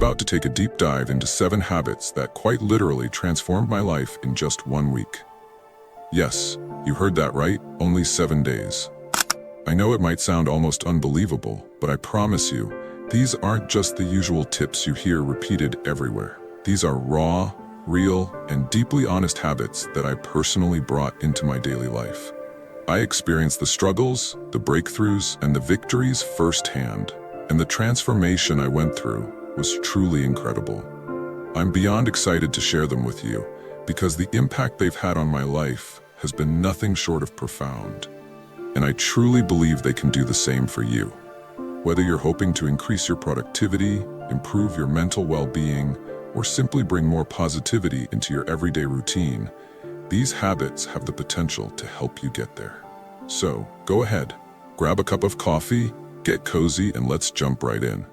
about to take a deep dive into 7 habits that quite literally transformed my life in just 1 week. Yes, you heard that right, only 7 days. I know it might sound almost unbelievable, but I promise you, these aren't just the usual tips you hear repeated everywhere. These are raw, real, and deeply honest habits that I personally brought into my daily life. I experienced the struggles, the breakthroughs, and the victories firsthand, and the transformation I went through was truly incredible. I'm beyond excited to share them with you, because the impact they've had on my life has been nothing short of profound. And I truly believe they can do the same for you. Whether you're hoping to increase your productivity, improve your mental well-being, or simply bring more positivity into your everyday routine, these habits have the potential to help you get there. So, go ahead, grab a cup of coffee, get cozy, and let's jump right in.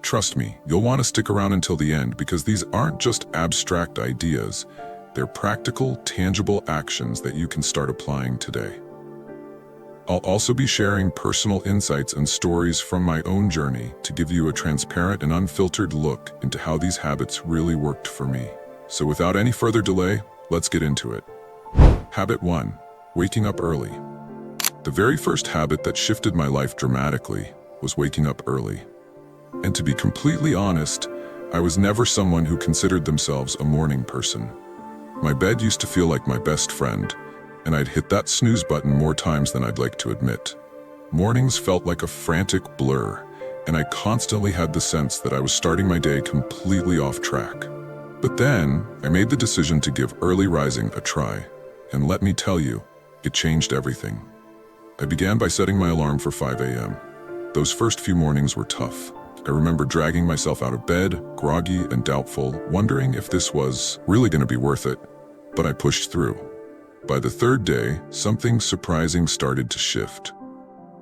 Trust me, you'll want to stick around until the end because these aren't just abstract ideas, they're practical, tangible actions that you can start applying today. I'll also be sharing personal insights and stories from my own journey to give you a transparent and unfiltered look into how these habits really worked for me. So without any further delay, let's get into it. Habit 1. Waking up early. The very first habit that shifted my life dramatically was waking up early. And to be completely honest, I was never someone who considered themselves a morning person. My bed used to feel like my best friend, and I'd hit that snooze button more times than I'd like to admit. Mornings felt like a frantic blur, and I constantly had the sense that I was starting my day completely off track. But then, I made the decision to give early rising a try, and let me tell you, it changed everything. I began by setting my alarm for 5 a.m. Those first few mornings were tough. I remember dragging myself out of bed, groggy and doubtful, wondering if this was really going to be worth it. But I pushed through. By the 3rd day, something surprising started to shift.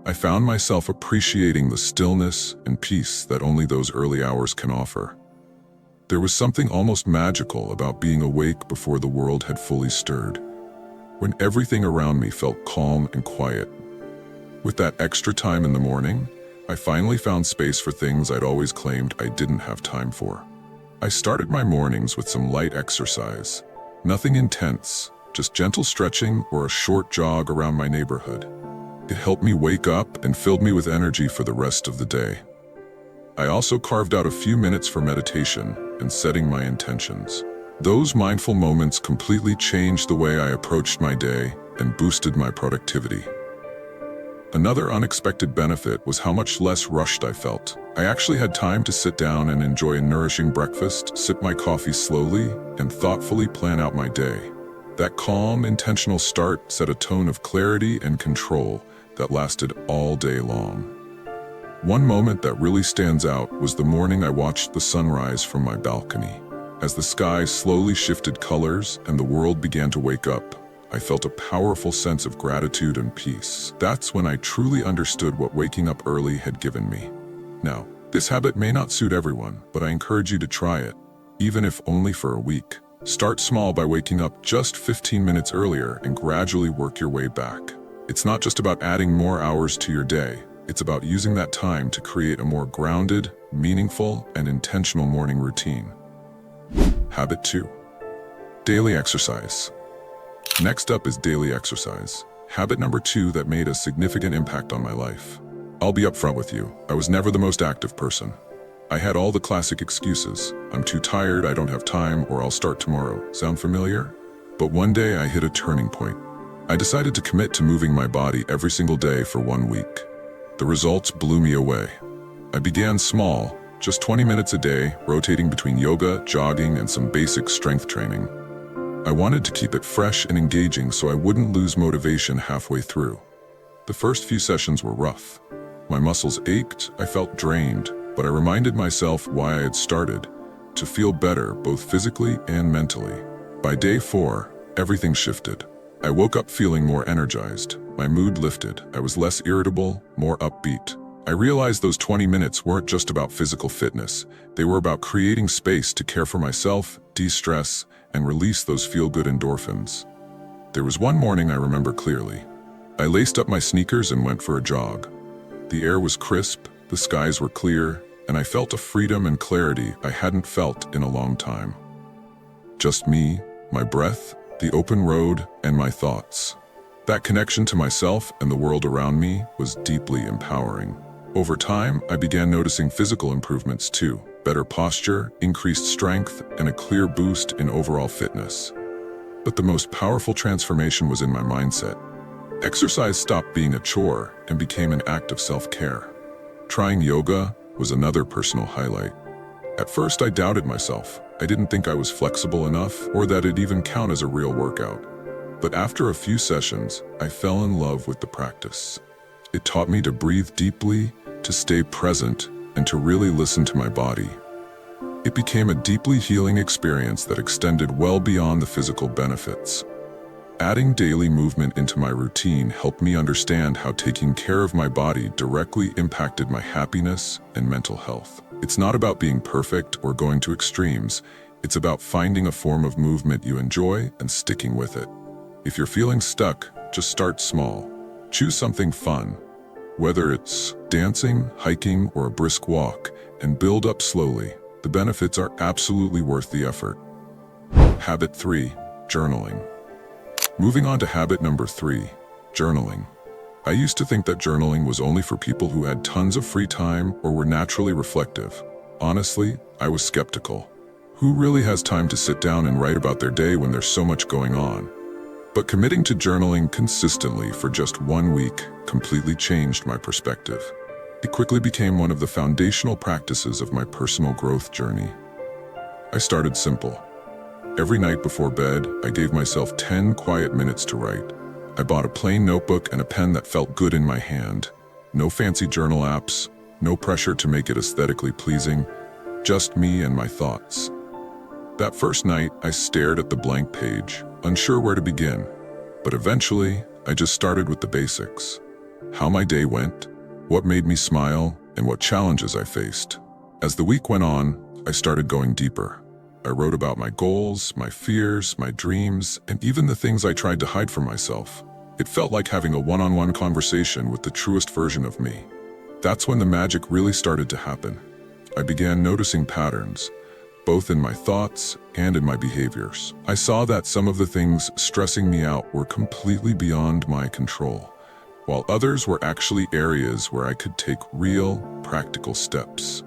I found myself appreciating the stillness and peace that only those early hours can offer. There was something almost magical about being awake before the world had fully stirred, when everything around me felt calm and quiet. With that extra time in the morning, I finally found space for things I'd always claimed I didn't have time for. I started my mornings with some light exercise. Nothing intense, just gentle stretching or a short jog around my neighborhood. It helped me wake up and filled me with energy for the rest of the day. I also carved out a few minutes for meditation and setting my intentions. Those mindful moments completely changed the way I approached my day and boosted my productivity. Another unexpected benefit was how much less rushed I felt. I actually had time to sit down and enjoy a nourishing breakfast, sip my coffee slowly, and thoughtfully plan out my day. That calm, intentional start set a tone of clarity and control that lasted all day long. One moment that really stands out was the morning I watched the sunrise from my balcony. As the sky slowly shifted colors and the world began to wake up, I felt a powerful sense of gratitude and peace. That's when I truly understood what waking up early had given me. Now, this habit may not suit everyone, but I encourage you to try it, even if only for a week. Start small by waking up just 15 minutes earlier and gradually work your way back. It's not just about adding more hours to your day. It's about using that time to create a more grounded, meaningful, and intentional morning routine. Habit 2. Daily exercise. Next up is daily exercise. Habit number 2 that made a significant impact on my life. I'll be upfront with you. I was never the most active person. I had all the classic excuses. I'm too tired, I don't have time, or I'll start tomorrow. Sound familiar? But one day I hit a turning point. I decided to commit to moving my body every single day for 1 week. The results blew me away. I began small, just 20 minutes a day, rotating between yoga, jogging, and some basic strength training. I wanted to keep it fresh and engaging so I wouldn't lose motivation halfway through. The first few sessions were rough. My muscles ached, I felt drained, but I reminded myself why I had started, to feel better both physically and mentally. By day 4, everything shifted. I woke up feeling more energized. My mood lifted. I was less irritable, more upbeat. I realized those 20 minutes weren't just about physical fitness. They were about creating space to care for myself, de-stress, and release those feel-good endorphins. There was one morning I remember clearly. I laced up my sneakers and went for a jog. The air was crisp, the skies were clear, and I felt a freedom and clarity I hadn't felt in a long time. Just me, my breath, the open road, and my thoughts. That connection to myself and the world around me was deeply empowering. Over time, I began noticing physical improvements too. Better posture, increased strength, and a clear boost in overall fitness. But the most powerful transformation was in my mindset. Exercise stopped being a chore and became an act of self-care. Trying yoga was another personal highlight. At first, I doubted myself. I didn't think I was flexible enough or that it'd even count as a real workout. But after a few sessions, I fell in love with the practice. It taught me to breathe deeply, to stay present, and to really listen to my body. It became a deeply healing experience that extended well beyond the physical benefits. Adding daily movement into my routine helped me understand how taking care of my body directly impacted my happiness and mental health. It's not about being perfect or going to extremes. It's about finding a form of movement you enjoy and sticking with it. If you're feeling stuck, just start small. Choose something fun, whether it's dancing, hiking, or a brisk walk, and build up slowly. The benefits are absolutely worth the effort. Habit 3, journaling. Moving on to habit number 3, journaling. I used to think that journaling was only for people who had tons of free time or were naturally reflective. Honestly, I was skeptical. Who really has time to sit down and write about their day when there's so much going on? But committing to journaling consistently for just 1 week completely changed my perspective. It quickly became one of the foundational practices of my personal growth journey. I started simple. Every night before bed, I gave myself 10 quiet minutes to write. I bought a plain notebook and a pen that felt good in my hand. No fancy journal apps, no pressure to make it aesthetically pleasing, just me and my thoughts. That first night, I stared at the blank page, unsure where to begin. But eventually, I just started with the basics. How my day went, what made me smile, and what challenges I faced. As the week went on, I started going deeper. I wrote about my goals, my fears, my dreams, and even the things I tried to hide from myself. It felt like having a one-on-one conversation with the truest version of me. That's when the magic really started to happen. I began noticing patterns, both in my thoughts and in my behaviors. I saw that some of the things stressing me out were completely beyond my control, while others were actually areas where I could take real, practical steps.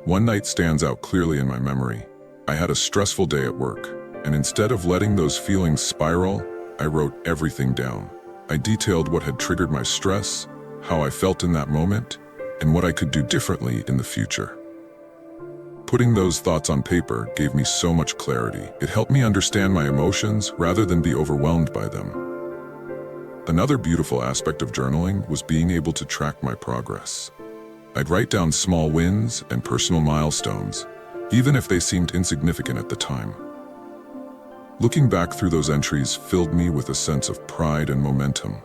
One night stands out clearly in my memory. I had a stressful day at work, and instead of letting those feelings spiral, I wrote everything down. I detailed what had triggered my stress, how I felt in that moment, and what I could do differently in the future. Putting those thoughts on paper gave me so much clarity. It helped me understand my emotions rather than be overwhelmed by them. Another beautiful aspect of journaling was being able to track my progress. I'd write down small wins and personal milestones, even if they seemed insignificant at the time. Looking back through those entries filled me with a sense of pride and momentum.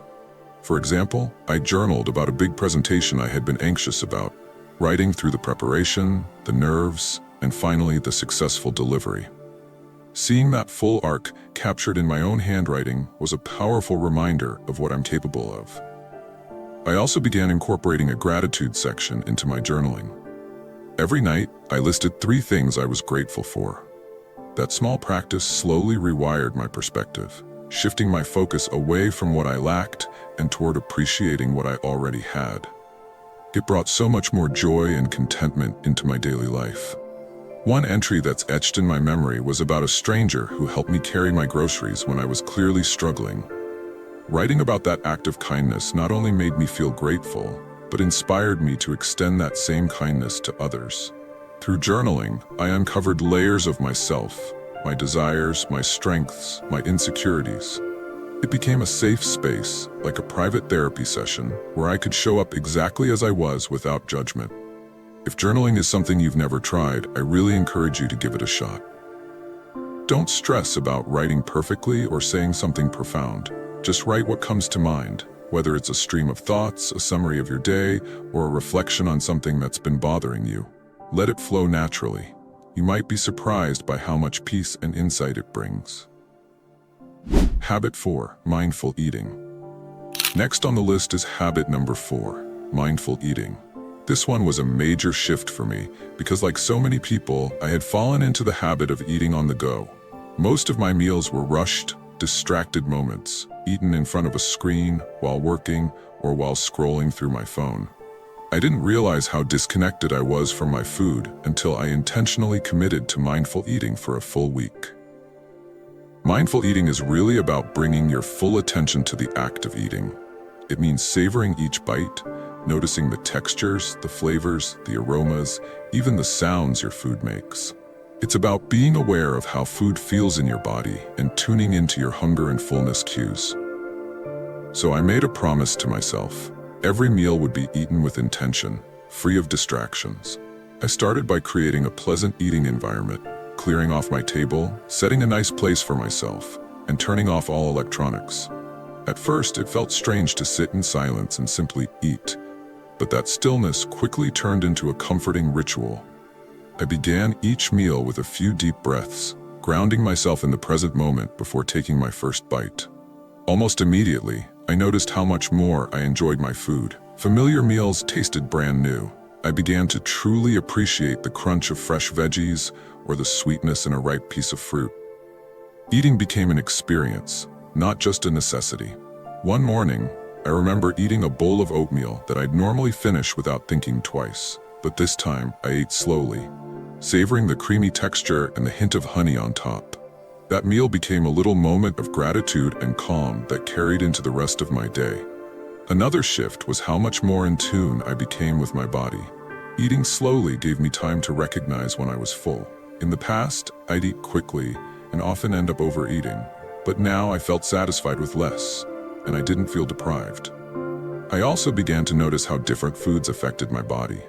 For example, I journaled about a big presentation I had been anxious about, writing through the preparation, the nerves, and finally the successful delivery. Seeing that full arc captured in my own handwriting was a powerful reminder of what I'm capable of. I also began incorporating a gratitude section into my journaling. Every night, I listed 3 things I was grateful for. That small practice slowly rewired my perspective, shifting my focus away from what I lacked and toward appreciating what I already had. It brought so much more joy and contentment into my daily life. One entry that's etched in my memory was about a stranger who helped me carry my groceries when I was clearly struggling. Writing about that act of kindness not only made me feel grateful, but inspired me to extend that same kindness to others. Through journaling, I uncovered layers of myself, my desires, my strengths, my insecurities. It became a safe space, like a private therapy session, where I could show up exactly as I was without judgment. If journaling is something you've never tried, I really encourage you to give it a shot. Don't stress about writing perfectly or saying something profound. Just write what comes to mind, whether it's a stream of thoughts, a summary of your day, or a reflection on something that's been bothering you. Let it flow naturally. You might be surprised by how much peace and insight it brings. Habit 4, mindful eating. Next on the list is habit number 4, mindful eating. This one was a major shift for me because, like so many people, I had fallen into the habit of eating on the go. Most of my meals were rushed, distracted moments, eaten in front of a screen, while working, or while scrolling through my phone. I didn't realize how disconnected I was from my food until I intentionally committed to mindful eating for a full week. Mindful eating is really about bringing your full attention to the act of eating. It means savoring each bite, noticing the textures, the flavors, the aromas, even the sounds your food makes. It's about being aware of how food feels in your body and tuning into your hunger and fullness cues. So I made a promise to myself. Every meal would be eaten with intention, free of distractions. I started by creating a pleasant eating environment, clearing off my table, setting a nice place for myself, and turning off all electronics. At first, it felt strange to sit in silence and simply eat, but that stillness quickly turned into a comforting ritual. I began each meal with a few deep breaths, grounding myself in the present moment before taking my first bite. Almost immediately, I noticed how much more I enjoyed my food. Familiar meals tasted brand new. I began to truly appreciate the crunch of fresh veggies or the sweetness in a ripe piece of fruit. Eating became an experience, not just a necessity. One morning, I remember eating a bowl of oatmeal that I'd normally finish without thinking twice. But this time, I ate slowly, savoring the creamy texture and the hint of honey on top. That meal became a little moment of gratitude and calm that carried into the rest of my day. Another shift was how much more in tune I became with my body. Eating slowly gave me time to recognize when I was full. In the past, I'd eat quickly and often end up overeating, but now I felt satisfied with less, and I didn't feel deprived. I also began to notice how different foods affected my body.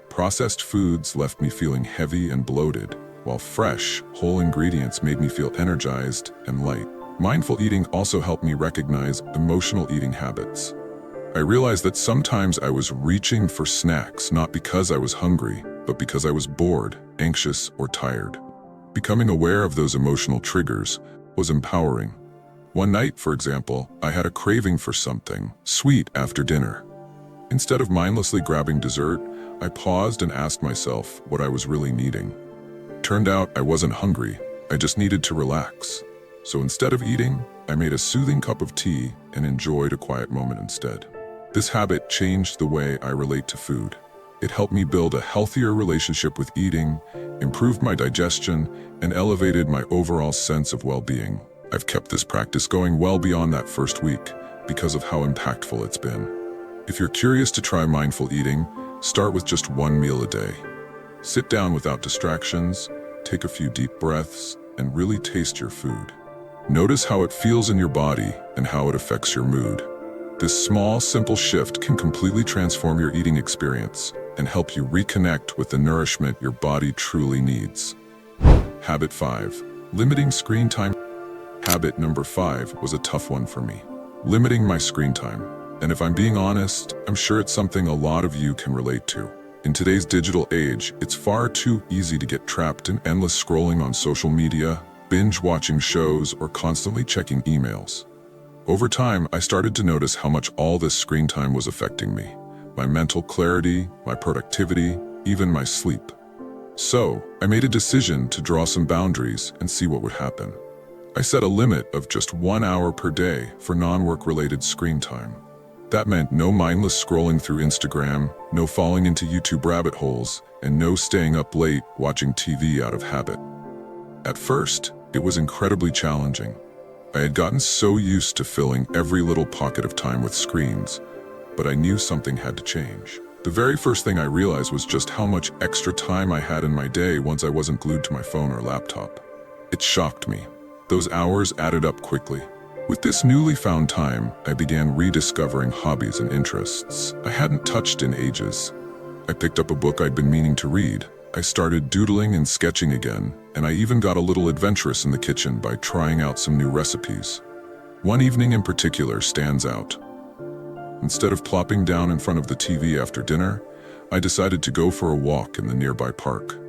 Processed foods left me feeling heavy and bloated, while fresh, whole ingredients made me feel energized and light. Mindful eating also helped me recognize emotional eating habits. I realized that sometimes I was reaching for snacks not because I was hungry, but because I was bored, anxious, or tired. Becoming aware of those emotional triggers was empowering. One night, for example, I had a craving for something sweet after dinner. Instead of mindlessly grabbing dessert, I paused and asked myself what I was really needing. Turned out I wasn't hungry, I just needed to relax. So instead of eating, I made a soothing cup of tea and enjoyed a quiet moment instead. This habit changed the way I relate to food. It helped me build a healthier relationship with eating, improved my digestion, and elevated my overall sense of well-being. I've kept this practice going well beyond that first week because of how impactful it's been. If you're curious to try mindful eating, start with just one meal a day. Sit down without distractions, take a few deep breaths, and really taste your food. Notice how it feels in your body and how it affects your mood. This small, simple shift can completely transform your eating experience and help you reconnect with the nourishment your body truly needs. Habit 5. Limiting screen time. Habit number 5 was a tough one for me. Limiting my screen time. And if I'm being honest, I'm sure it's something a lot of you can relate to. In today's digital age, it's far too easy to get trapped in endless scrolling on social media, binge-watching shows, or constantly checking emails. Over time, I started to notice how much all this screen time was affecting me. My mental clarity, my productivity, even my sleep. So, I made a decision to draw some boundaries and see what would happen. I set a limit of just 1 hour per day for non-work-related screen time. That meant no mindless scrolling through Instagram, no falling into YouTube rabbit holes, and no staying up late watching TV out of habit. At first, it was incredibly challenging. I had gotten so used to filling every little pocket of time with screens, but I knew something had to change. The very first thing I realized was just how much extra time I had in my day once I wasn't glued to my phone or laptop. It shocked me. Those hours added up quickly. With this newly found time, I began rediscovering hobbies and interests I hadn't touched in ages. I picked up a book I'd been meaning to read. I started doodling and sketching again, and I even got a little adventurous in the kitchen by trying out some new recipes. One evening in particular stands out. Instead of plopping down in front of the TV after dinner, I decided to go for a walk in the nearby park.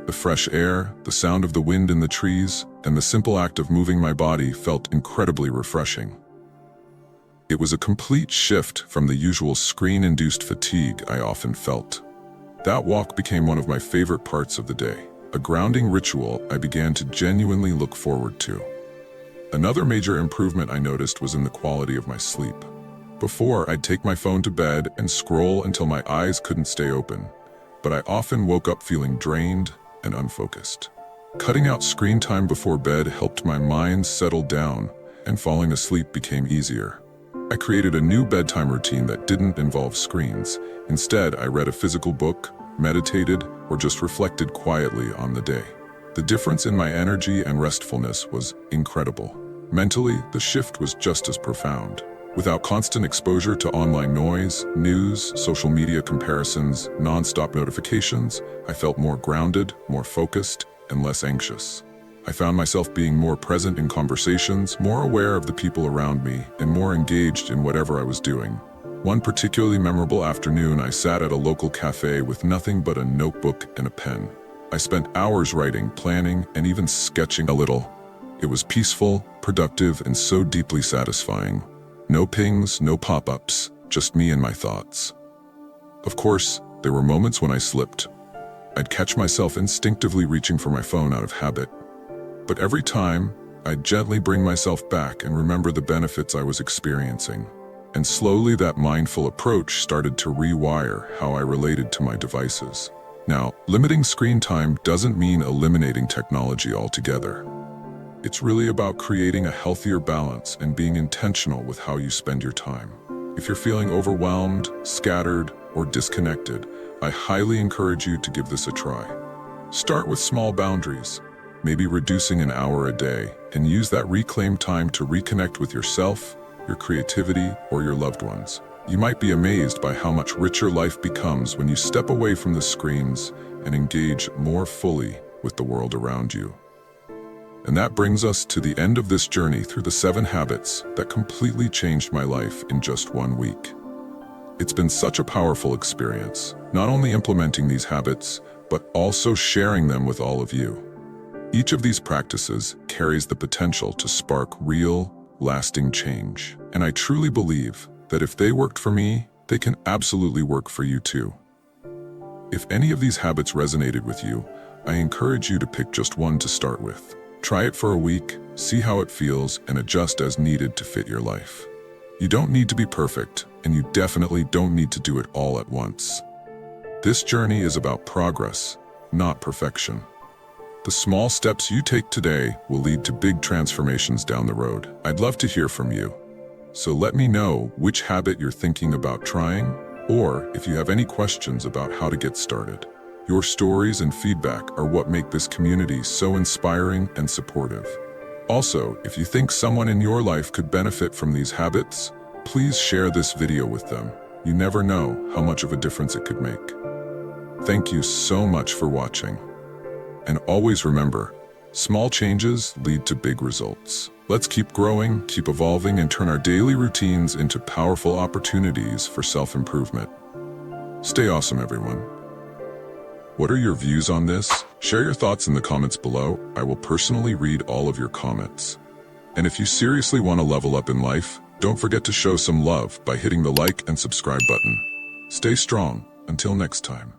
The fresh air, the sound of the wind in the trees, and the simple act of moving my body felt incredibly refreshing. It was a complete shift from the usual screen-induced fatigue I often felt. That walk became one of my favorite parts of the day, a grounding ritual I began to genuinely look forward to. Another major improvement I noticed was in the quality of my sleep. Before, I'd take my phone to bed and scroll until my eyes couldn't stay open, but I often woke up feeling drained and unfocused. Cutting out screen time before bed helped my mind settle down, and falling asleep became easier. I created a new bedtime routine that didn't involve screens. Instead, I read a physical book, meditated, or just reflected quietly on the day. The difference in my energy and restfulness was incredible. Mentally, the shift was just as profound. Without constant exposure to online noise, news, social media comparisons, non-stop notifications, I felt more grounded, more focused, and less anxious. I found myself being more present in conversations, more aware of the people around me, and more engaged in whatever I was doing. One particularly memorable afternoon, I sat at a local cafe with nothing but a notebook and a pen. I spent hours writing, planning, and even sketching a little. It was peaceful, productive, and so deeply satisfying. No pings, no pop-ups, just me and my thoughts. Of course, there were moments when I slipped. I'd catch myself instinctively reaching for my phone out of habit. But every time, I'd gently bring myself back and remember the benefits I was experiencing. And slowly that mindful approach started to rewire how I related to my devices. Now, limiting screen time doesn't mean eliminating technology altogether. It's really about creating a healthier balance and being intentional with how you spend your time. If you're feeling overwhelmed, scattered, or disconnected, I highly encourage you to give this a try. Start with small boundaries, maybe reducing an hour a day, and use that reclaimed time to reconnect with yourself, your creativity, or your loved ones. You might be amazed by how much richer life becomes when you step away from the screens and engage more fully with the world around you. And that brings us to the end of this journey through the 7 habits that completely changed my life in just 1 week. It's been such a powerful experience, not only implementing these habits, but also sharing them with all of you. Each of these practices carries the potential to spark real, lasting change. And I truly believe that if they worked for me, they can absolutely work for you too. If any of these habits resonated with you, I encourage you to pick just one to start with. Try it for a week, see how it feels, and adjust as needed to fit your life. You don't need to be perfect, and you definitely don't need to do it all at once. This journey is about progress, not perfection. The small steps you take today will lead to big transformations down the road. I'd love to hear from you. So let me know which habit you're thinking about trying, or if you have any questions about how to get started. Your stories and feedback are what make this community so inspiring and supportive. Also, if you think someone in your life could benefit from these habits, please share this video with them. You never know how much of a difference it could make. Thank you so much for watching. And always remember, small changes lead to big results. Let's keep growing, keep evolving, and turn our daily routines into powerful opportunities for self-improvement. Stay awesome, everyone. What are your views on this? Share your thoughts in the comments below. I will personally read all of your comments. And if you seriously want to level up in life, don't forget to show some love by hitting the like and subscribe button. Stay strong. Until next time.